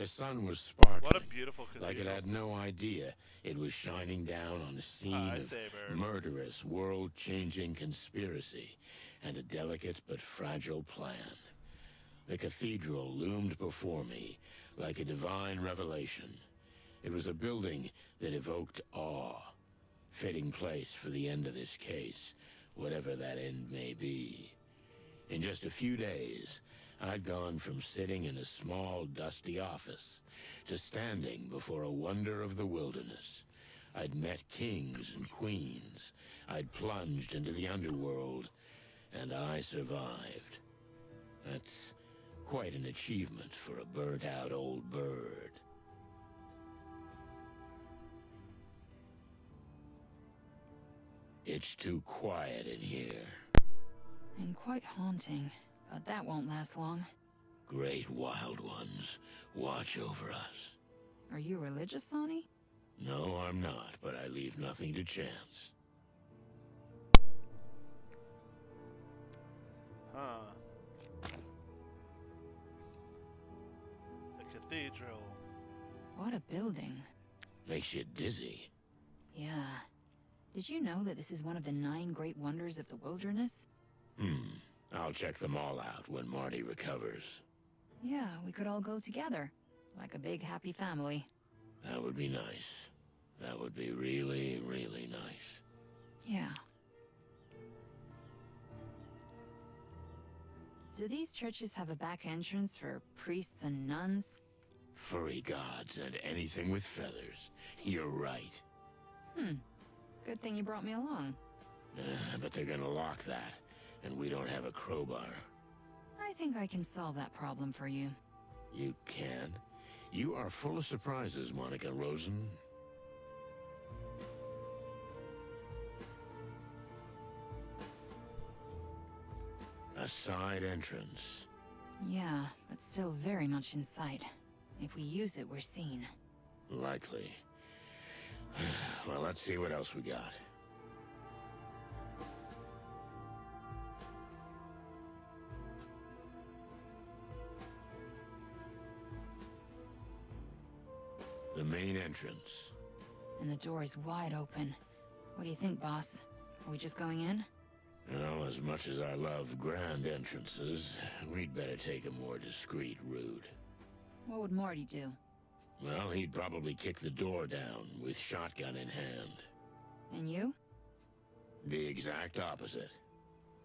The sun was What a sparkling, beautiful cathedral. like it had no idea it was shining down on a scene of Saber. murderous, world-changing conspiracy and a delicate but fragile plan. The cathedral loomed before me like a divine revelation. It was a building that evoked awe, fitting place for the end of this case, whatever that end may be. In just a few days, I'd gone from sitting in a small, dusty office to standing before a wonder of the wilderness. I'd met kings and queens. I'd plunged into the underworld, and I survived. That's quite an achievement for a burnt-out old bird. It's too quiet in here. And quite haunting, but that won't last long. Great wild ones, watch over us. Are you religious, Sonny? No, I'm not, but I leave nothing to chance. Huh. The cathedral. What a building. Makes you dizzy. Yeah. Did you know that this is one of the 9 great wonders of the wilderness? I'll check them all out when Marty recovers. Yeah, we could all go together. Like a big happy family. That would be nice. That would be really, really nice. Yeah. Do these churches have a back entrance for priests and nuns? Furry gods and anything with feathers. You're right. Good thing you brought me along. But they're gonna lock that, and we don't have a crowbar. I think I can solve that problem for you. You can? You are full of surprises, Monica Rosen. A side entrance. Yeah, but still very much in sight. If we use it, we're seen. Likely. Well, let's see what else we got. The main entrance. And the door is wide open. What do you think, boss? Are we just going in? Well, as much as I love grand entrances, we'd better take a more discreet route. What would Marty do? Well, he'd probably kick the door down with shotgun in hand. And you? The exact opposite.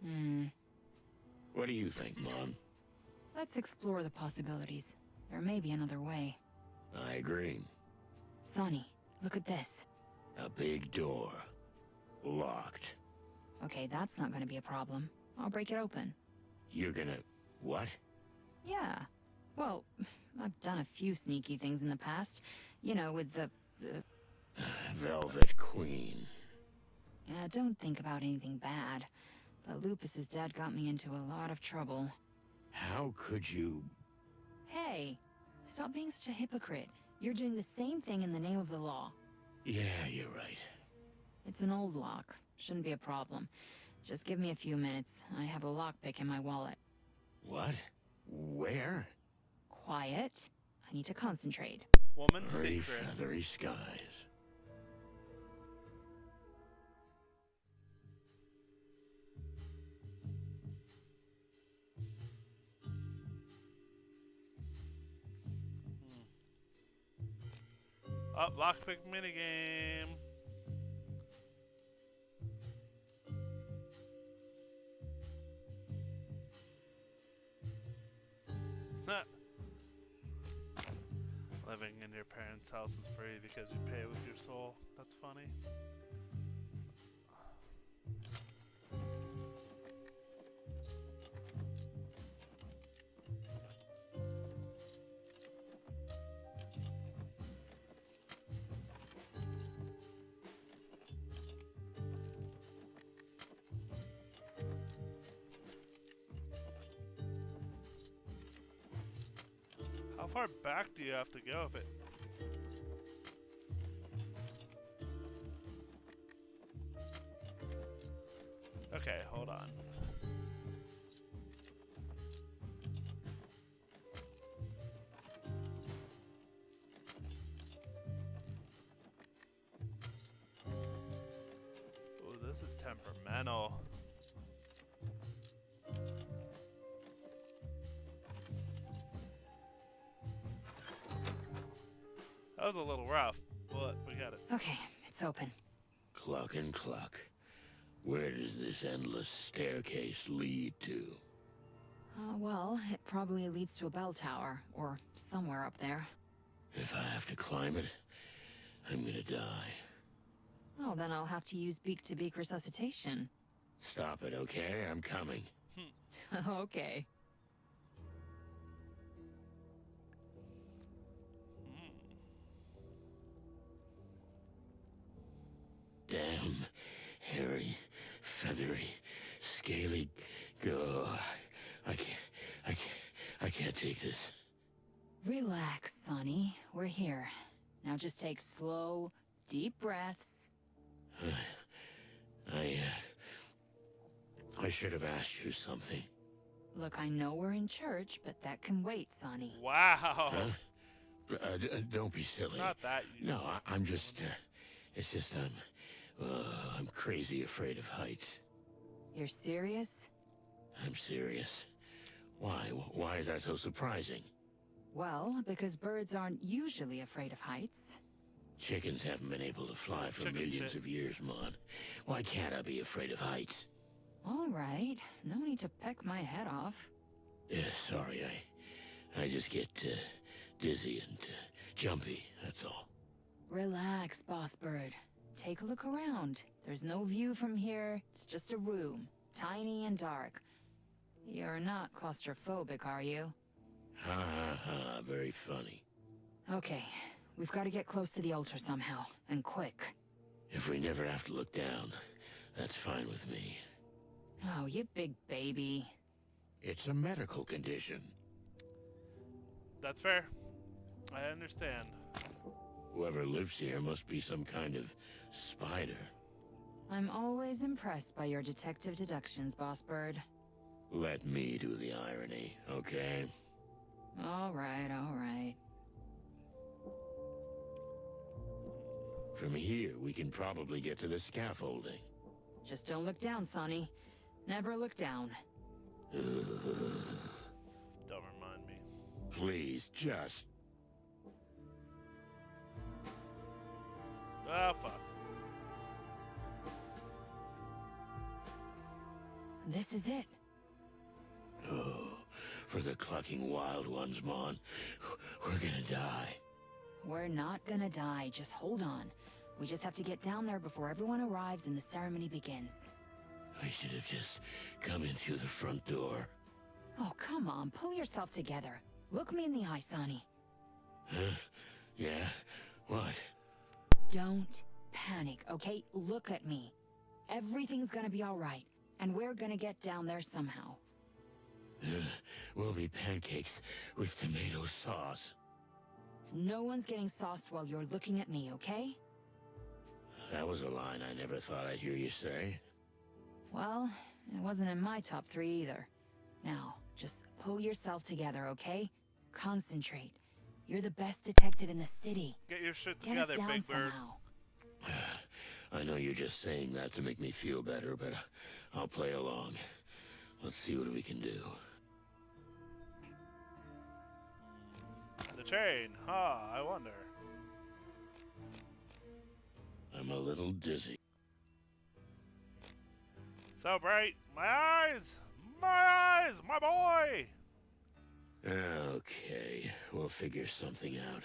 Hmm. What do you think, Mom? Let's explore the possibilities. There may be another way. I agree. Sonny, look at this. A big door. Locked. Okay, that's not gonna be a problem. I'll break it open. You're gonna... what? Yeah. Well, I've done a few sneaky things in the past. You know, with the... Velvet Queen. Yeah, don't think about anything bad. But Lupus's dad got me into a lot of trouble. How could you... Hey! Stop being such a hypocrite. You're doing the same thing in the name of the law. Yeah, you're right. It's an old lock. Shouldn't be a problem. Just give me a few minutes. I have a lockpick in my wallet. What? Where? Quiet. I need to concentrate. Woman's Pretty secret. feathery skies. Oh, lockpick minigame. Living in your parents' house is free because you pay with your soul. That's funny. How far back do you have to go if it... Okay, hold on. temperamental. That was a little rough, but we got it. Okay, it's open. Cluck and cluck. Where does this endless staircase lead to? Well, it probably leads to a bell tower, or somewhere up there. If I have to climb it, I'm gonna die. Oh, then I'll have to use beak-to-beak resuscitation. Stop it, okay? I'm coming. Okay. Damn, hairy, feathery, scaly. Go. I can't take this. Relax, Sonny. We're here. Now just take slow, deep breaths. I should have asked you something. Look, I know we're in church, but that can wait, Sonny. Wow. Huh? Don't be silly. Not that you. No, I'm just. It's just I'm crazy afraid of heights. You're serious? I'm serious. Why? Why is that so surprising? Well, because birds aren't usually afraid of heights. Chickens haven't been able to fly for Chicken millions shit. of years, Mon. Why can't I be afraid of heights? All right, no need to peck my head off. Sorry, I just get dizzy and jumpy, that's all. Relax, boss bird. Take a look around. There's no view from here. It's just a room, tiny and dark. You're not claustrophobic, are you? Ha ha ha, very funny. Okay, we've got to get close to the altar somehow, and quick. If we never have to look down, that's fine with me. Oh, you big baby. It's a medical condition. That's fair. I understand. Whoever lives here must be some kind of spider. I'm always impressed by your detective deductions, boss bird. Let me do the irony, okay? All right, all right. From here, we can probably get to the scaffolding. Just don't look down, Sonny. Never look down. Don't remind me. Please, just... Ah, fuck. This is it. Oh, for the clucking wild ones, Mon. We're gonna die. We're not gonna die, just hold on. We just have to get down there before everyone arrives and the ceremony begins. We should have just come in through the front door. Oh, come on, pull yourself together. Look me in the eye, Sonny. Huh? Yeah? What? Don't panic, okay? Look at me. Everything's gonna be all right, and we're gonna get down there somehow. We'll be pancakes with tomato sauce. No one's getting sauced while you're looking at me, okay? That was a line I never thought I'd hear you say. Well, it wasn't in my top 3 either. Now, just pull yourself together, okay? Concentrate. You're the best detective in the city. Get your shit Get us together, down Big Bird. somehow. I know you're just saying that to make me feel better, but I'll play along. Let's see what we can do. The chain. Huh, I wonder. I'm a little dizzy. So bright. My eyes! My eyes! My boy! Okay, we'll figure something out.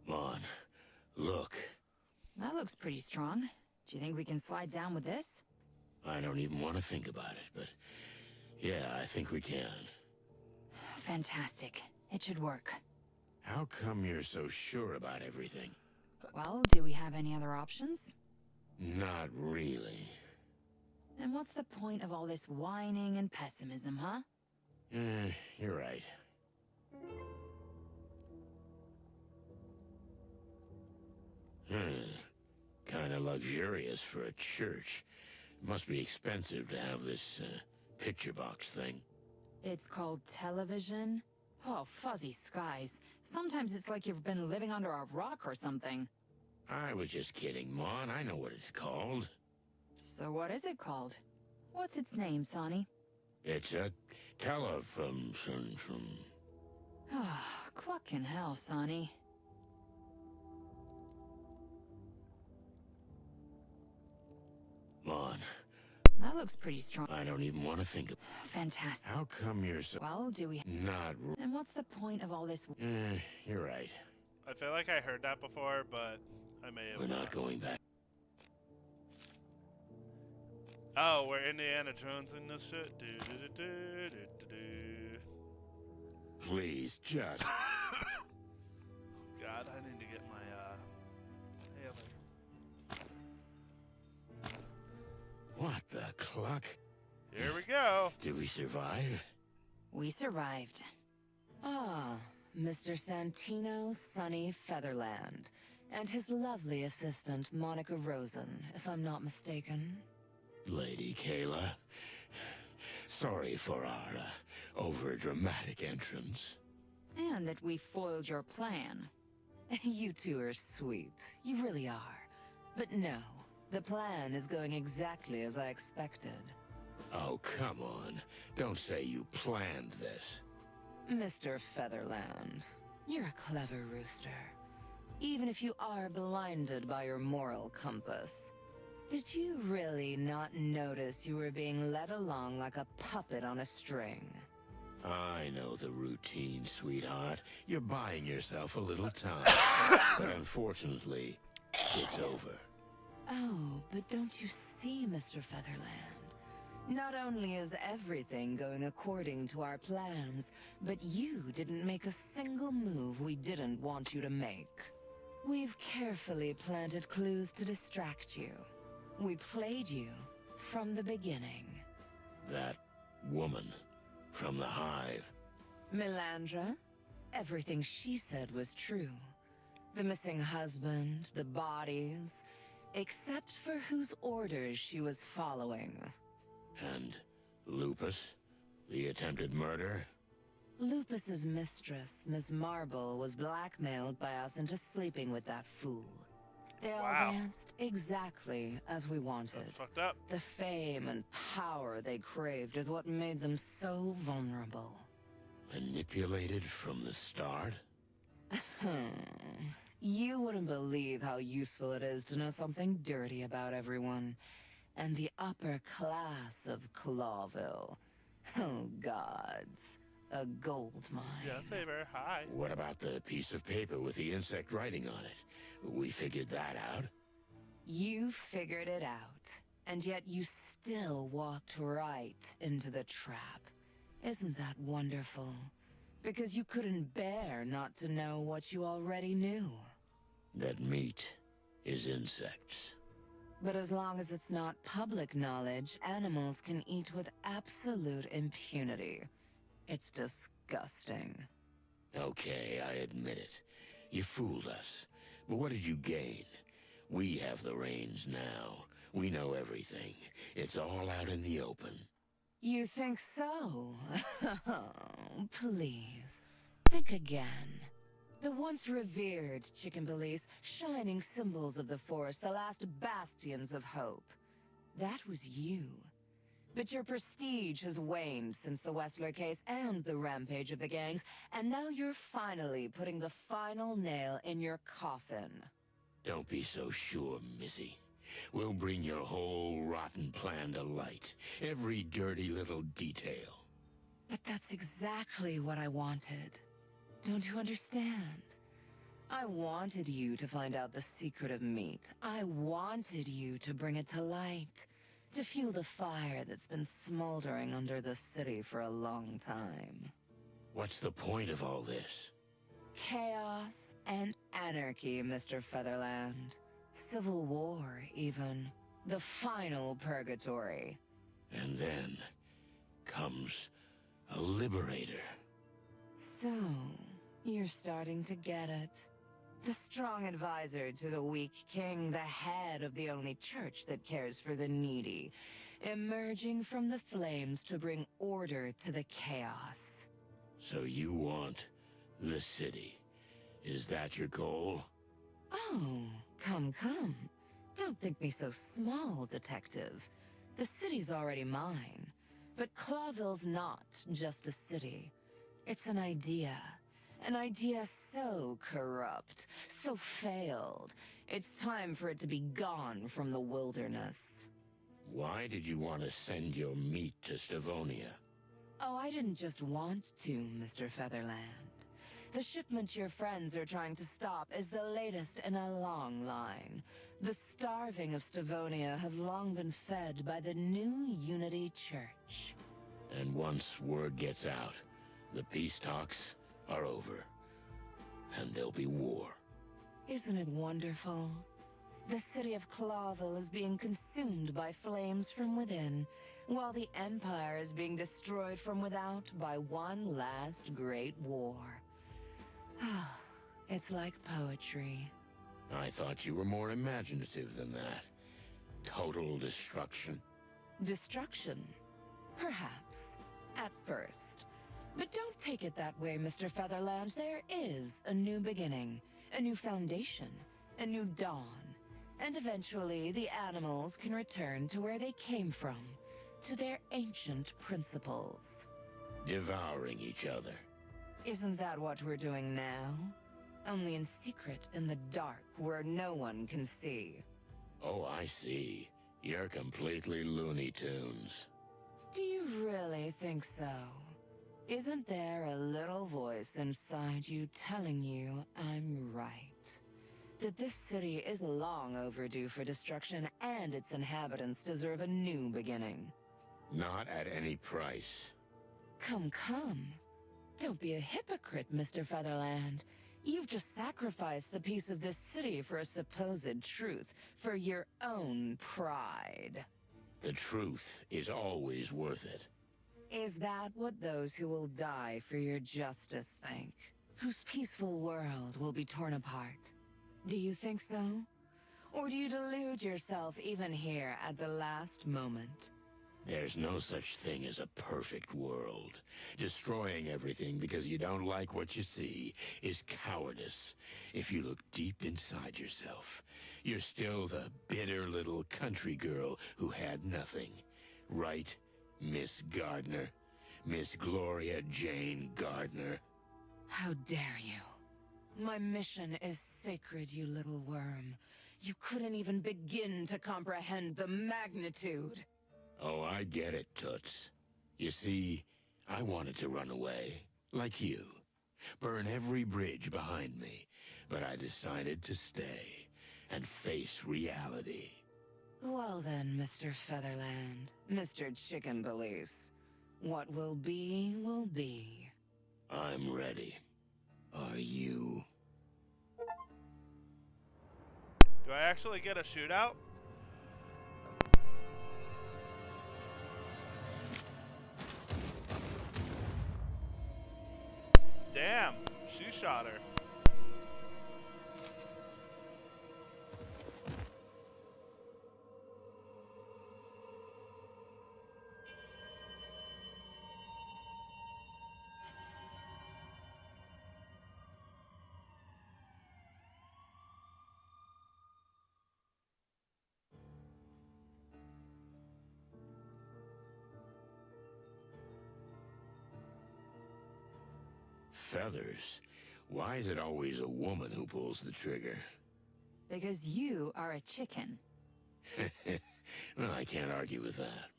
Mon, look. That looks pretty strong. Do you think we can slide down with this? I don't even want to think about it, but yeah, I think we can. Fantastic. It should work. How come you're so sure about everything? Well, do we have any other options? Not really. And what's the point of all this whining and pessimism, huh? You're right. Kinda luxurious for a church. Must be expensive to have this, picture box thing. It's called television? Oh, fuzzy skies. Sometimes it's like you've been living under a rock or something. I was just kidding, Mon. I know what it's called. So what is it called? What's its name, Sonny? It's a from... Clucking hell, Sonny. Mon, That looks pretty strong. I don't even want to think of... Fantastic. How come you're so... Well, do we... Not... And what's the point of all this... You're right. I feel like I heard that before, but I may have We're not going back. Oh, we're Indiana Jones in this shit? Do. Please, just... God, I need to get my, hailer. What the cluck? Here we go! Did we survive? We survived. Ah, Mr. Santino Sonny Featherland, and his lovely assistant, Monica Rosen, if I'm not mistaken. Lady Kayla. Sorry for our, over-dramatic entrance. And that we foiled your plan. You two are sweet. You really are. But no, the plan is going exactly as I expected. Oh, come on. Don't say you planned this. Mr. Featherland, you're a clever rooster. Even if you are blinded by your moral compass. Did you really not notice you were being led along like a puppet on a string? I know the routine, sweetheart. You're buying yourself a little time. But unfortunately, it's over. Oh, but don't you see, Mr. Featherland? Not only is everything going according to our plans, but you didn't make a single move we didn't want you to make. We've carefully planted clues to distract you. We played you from the beginning. That woman from the Hive. Melandra? Everything she said was true. The missing husband, the bodies, except for whose orders she was following. And Lupus? The attempted murder? Lupus's mistress, Miss Marble, was blackmailed by us into sleeping with that fool. They all Wow. danced exactly as we wanted. That's fucked up. The fame and power they craved is what made them so vulnerable. Manipulated from the start? You wouldn't believe how useful it is to know something dirty about everyone. And the upper class of Clawville. Oh, gods. A gold mine. Yeah, Saber, hi. What about the piece of paper with the insect writing on it? We figured that out. You figured it out, and yet you still walked right into the trap. Isn't that wonderful? Because you couldn't bear not to know what you already knew. That meat is insects. But as long as it's not public knowledge, animals can eat with absolute impunity. It's disgusting. Okay, I admit it. You fooled us. But what did you gain? We have the reins now. We know everything. It's all out in the open. You think so? Please, think again. The once revered chicken police, shining symbols of the forest, the last bastions of hope. That was you. But your prestige has waned since the Westler case and the rampage of the gangs, and now you're finally putting the final nail in your coffin. Don't be so sure, Missy. We'll bring your whole rotten plan to light. Every dirty little detail. But that's exactly what I wanted. Don't you understand? I wanted you to find out the secret of meat. I wanted you to bring it to light. To fuel the fire that's been smoldering under the city for a long time. What's the point of all this? Chaos and anarchy, Mr. Featherland. Civil war, even. The final purgatory. And then comes a liberator. So, you're starting to get it. The strong advisor to the weak king, the head of the only church that cares for the needy, emerging from the flames to bring order to the chaos. So you want the city. Is that your goal? Oh, come. Don't think me so small, detective. The city's already mine. But Clawville's not just a city. It's an idea. An idea so corrupt, so failed. It's time for it to be gone from the wilderness. Why did you want to send your meat to Stavonia? Oh, I didn't just want to, Mr. Featherland. The shipment your friends are trying to stop is the latest in a long line. The starving of Stavonia have long been fed by the new Unity Church. And once word gets out, the peace talks are over. And there'll be war. Isn't it wonderful? The city of Clawville is being consumed by flames from within, while the Empire is being destroyed from without by one last great war. It's like poetry. I thought you were more imaginative than that. Total destruction. Destruction? Perhaps. At first. But don't take it that way, Mr. Featherland. There is a new beginning, a new foundation, a new dawn. And eventually, the animals can return to where they came from, to their ancient principles. Devouring each other. Isn't that what we're doing now? Only in secret, in the dark, where no one can see. Oh, I see. You're completely Looney Tunes. Do you really think so? Isn't there a little voice inside you telling you I'm right? That this city is long overdue for destruction and its inhabitants deserve a new beginning. Not at any price. Come. Don't be a hypocrite, Mr. Featherland. You've just sacrificed the peace of this city for a supposed truth, for your own pride. The truth is always worth it. Is that what those who will die for your justice think? Whose peaceful world will be torn apart? Do you think so? Or do you delude yourself even here at the last moment? There's no such thing as a perfect world. Destroying everything because you don't like what you see is cowardice. If you look deep inside yourself, you're still the bitter little country girl who had nothing. Right, Miss Gardner? Miss Gloria Jane Gardner? How dare you? My mission is sacred, you little worm. You couldn't even begin to comprehend the magnitude. Oh, I get it, Toots. You see, I wanted to run away, like you. Burn every bridge behind me, but I decided to stay and face reality. Well then, Mr. Featherland, Mr. Chicken Police. What will be, will be. I'm ready. Are you? Do I actually get a shootout? Damn, she shot her. Feathers? Why is it always a woman who pulls the trigger? Because you are a chicken. Well, I can't argue with that.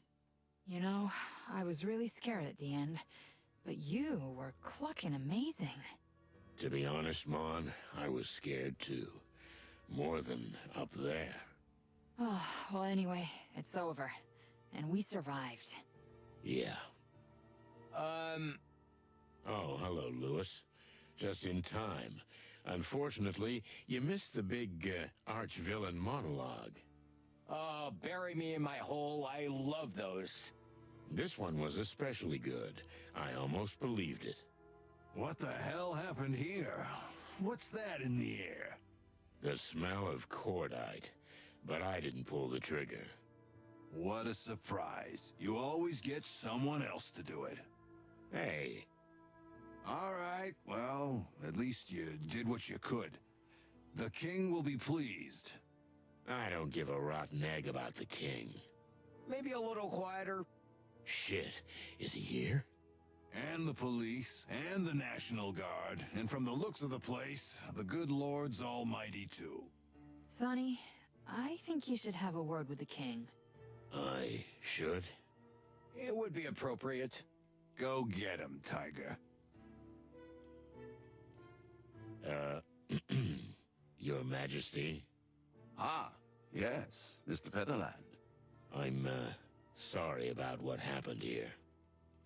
You know, I was really scared at the end, but you were clucking amazing. To be honest, Mon, I was scared too. More than up there. Oh, well anyway, it's over. And we survived. Yeah. Oh, hello, Lewis. Just in time. Unfortunately, you missed the big, arch-villain monologue. Oh, bury me in my hole. I love those. This one was especially good. I almost believed it. What the hell happened here? what's that in the air? The smell of cordite. But I didn't pull the trigger. What a surprise. You always get someone else to do it. Hey, All right, well, at least you did what you could. The king will be pleased. I don't give a rotten egg about the king. Maybe a little quieter. Shit, is he here? And the police, and the National Guard, and from the looks of the place, the good Lord's almighty too. Sonny, I think you should have a word with the king. I should? It would be appropriate. Go get him, Tiger. Your Majesty? Ah, yes, Mr. Featherland. I'm, sorry about what happened here.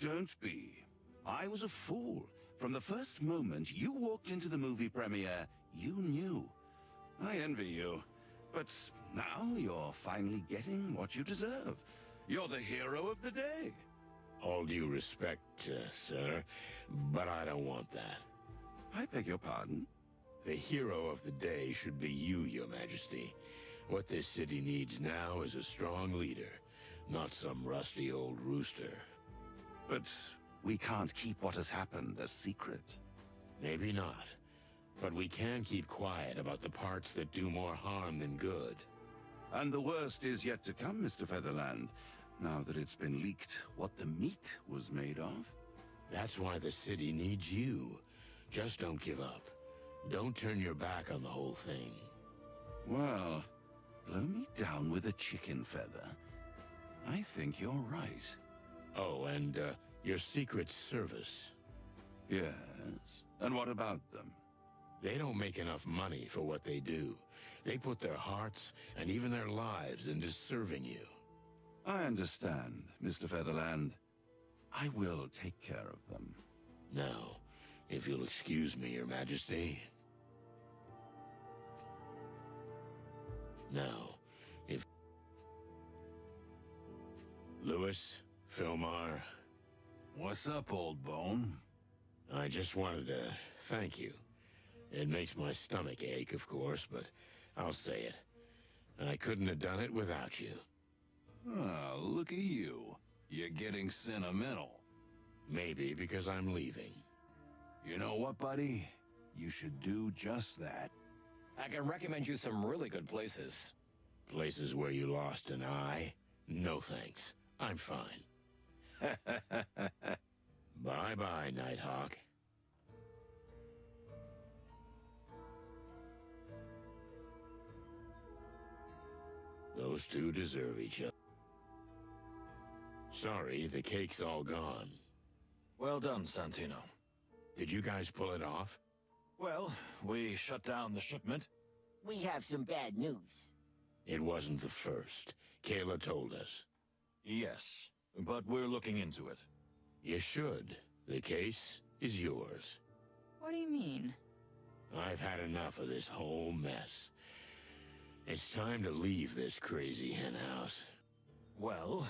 Don't be. I was a fool. From the first moment you walked into the movie premiere, you knew. I envy you. But now you're finally getting what you deserve. You're the hero of the day. All due respect, sir, but I don't want that. I beg your pardon? The hero of the day should be you, Your Majesty. What this city needs now is a strong leader, not some rusty old rooster. But we can't keep what has happened a secret. Maybe not, but we can keep quiet about the parts that do more harm than good. And the worst is yet to come, Mr. Featherland. Now that it's been leaked what the meat was made of. That's why the city needs you. Just don't give up. Don't turn your back on the whole thing. Well, blow me down with a chicken feather. I think you're right. Oh, and, your Secret Service. Yes. And what about them? They don't make enough money for what they do. They put their hearts and even their lives into serving you. I understand, Mr. Featherland. I will take care of them. Now, if you'll excuse me, Your Majesty. Now, if... Lewis, Philmar, What's up, old bone? I just wanted to thank you. It makes my stomach ache, of course, but I'll say it. I couldn't have done it without you. Ah, look at you. You're getting sentimental. Maybe because I'm leaving. You know what, buddy? You should do just that. I can recommend you some really good places. Places where you lost an eye? No thanks. I'm fine. Bye-bye, Nighthawk. Those two deserve each other. Sorry, the cake's all gone. Well done, Santino. Did you guys pull it off? Well, we shut down the shipment. We have some bad news. It wasn't the first. Kayla told us. Yes, but we're looking into it. You should. The case is yours. What do you mean? I've had enough of this whole mess. It's time to leave this crazy henhouse. Well,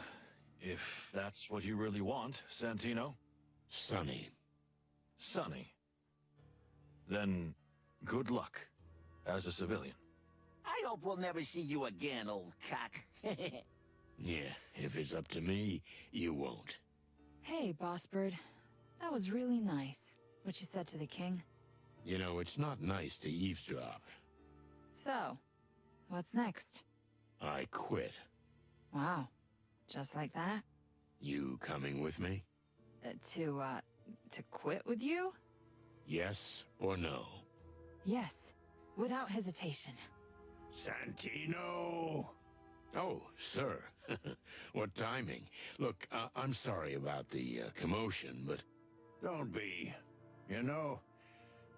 if that's what you really want, Santino. Sonny. Sonny. Then, good luck, as a civilian. I hope we'll never see you again, old cock. Yeah, if it's up to me, you won't. Hey, Boss Bird. That was really nice, what you said to the king. You know, it's not nice to eavesdrop. So, what's next? I quit. Wow. Just like that? You coming with me? To quit with you? Yes or no? Yes, without hesitation. Santino! Oh, sir. What timing. Look, I'm sorry about the commotion, but... Don't be. You know,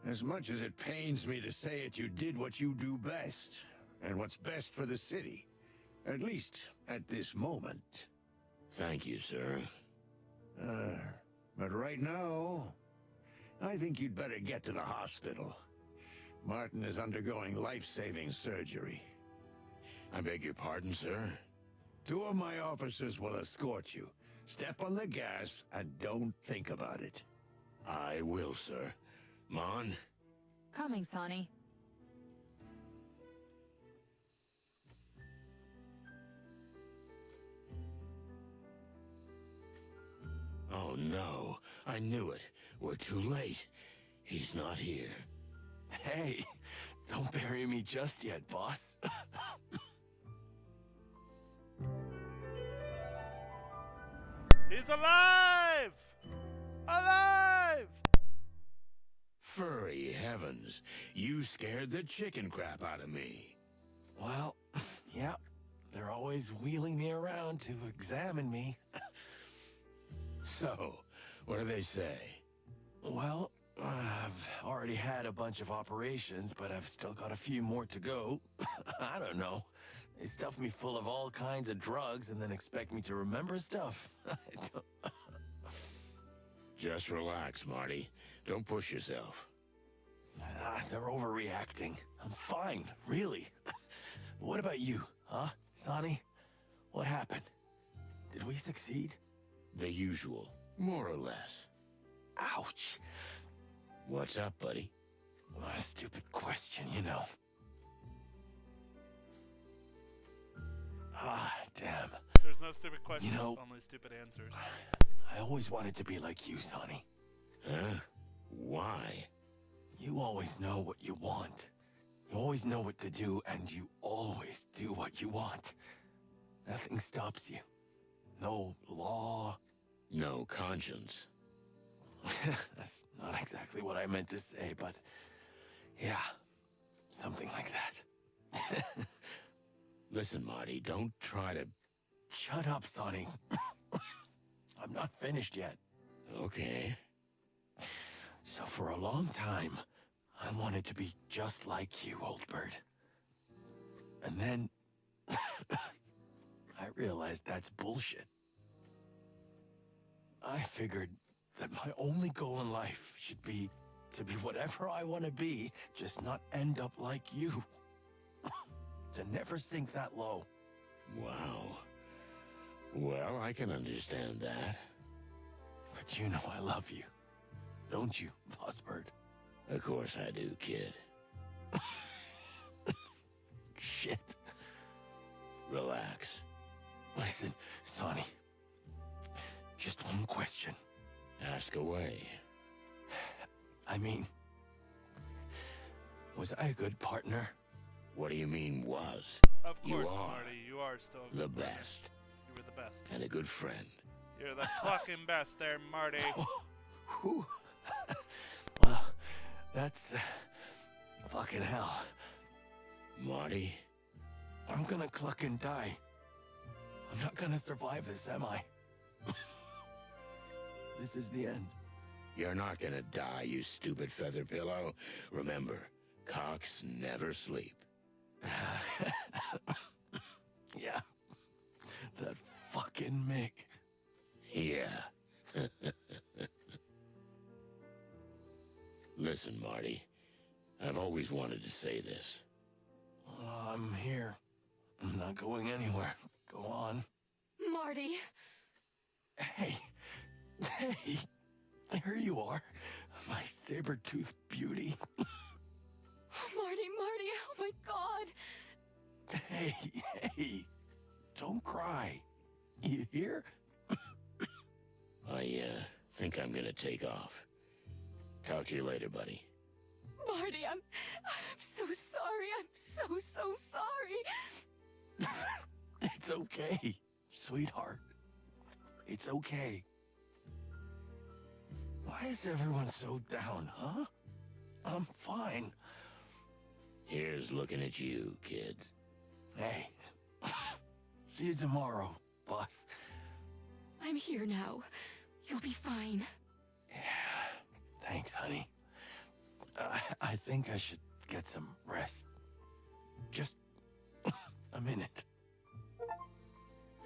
as much as it pains me to say it, you did what you do best. And what's best for the city. At least, at this moment. Thank you, sir. But right now, I think you'd better get to the hospital. Martin is undergoing life-saving surgery. I beg your pardon, sir? 2 of my officers will escort you. Step on the gas and don't think about it. I will, sir. Mon, Coming, Sonny. Oh no, I knew it. We're too late. He's not here. Hey, don't bury me just yet, boss. He's alive! Alive! Furry heavens, you scared the chicken crap out of me. Well, yeah, they're always wheeling me around to examine me. So, what do they say? Well, I've already had a bunch of operations, but I've still got a few more to go. I don't know. They stuff me full of all kinds of drugs and then expect me to remember stuff. Just relax, Marty. Don't push yourself. They're overreacting. I'm fine, really. What about you, huh, Sonny? What happened? Did we succeed? The usual, more or less. Ouch. What's up, buddy? What a stupid question, you know. Damn. There's no stupid questions, You know- only stupid answers. I always wanted to be like you, Sonny. Huh? Why? You always know what you want. You always know what to do, and you always do what you want. Nothing stops you. No law. No conscience. That's not exactly what I meant to say, but yeah, something like that. Listen, Marty, don't try to... Shut up, Sonny. I'm not finished yet. Okay. So for a long time, I wanted to be just like you, old bird. And then I realized that's bullshit. I figured that my only goal in life should be to be whatever I want to be, just not end up like you. To never sink that low. Wow. Well, I can understand that. But you know I love you. Don't you, Boss Bird? Of course I do, kid. Shit. Relax. Listen, Sonny. Just one question. Ask away. I mean, was I a good partner? What do you mean, was? Of You course, are Marty, you are still a the good partner. best. You were the best. And a good friend. You're the fucking best there, Marty. Whew. Well, that's fucking hell. Marty? I'm gonna cluck and die. I'm not gonna survive this, am I? This is the end. You're not gonna die, you stupid feather pillow. Remember, cocks never sleep. Yeah. That fucking Mick. Yeah. Listen, Marty. I've always wanted to say this. I'm here. I'm not going anywhere. Go on. Marty! Hey. Hey. There you are. My saber-toothed beauty. Marty, oh my god! Hey, hey. Don't cry. You hear? I think I'm gonna take off. Talk to you later, buddy. Marty, I'm so sorry. I'm so sorry. It's okay, sweetheart. It's okay. Why is everyone so down, huh? I'm fine. Here's looking at you, kid. Hey. See you tomorrow, boss. I'm here now. You'll be fine. Yeah. Thanks, honey. I think I should get some rest. Just a minute.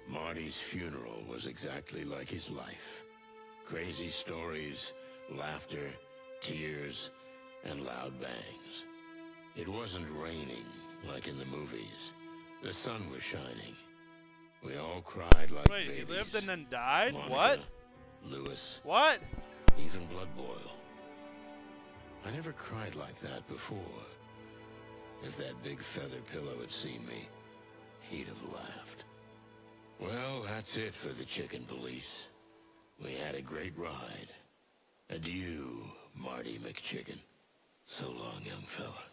Marty's funeral was exactly like his life. Crazy stories, laughter, tears, and loud bangs. It wasn't raining like in the movies. The sun was shining. We all cried like Wait, babies. he lived and then died? Monica, What? Lewis, What? even Blood Boil. I never cried like that before. If that big feather pillow had seen me, he'd have laughed. Well, that's it for the Chicken Police. We had a great ride. Adieu, Marty McChicken. So long, young fella.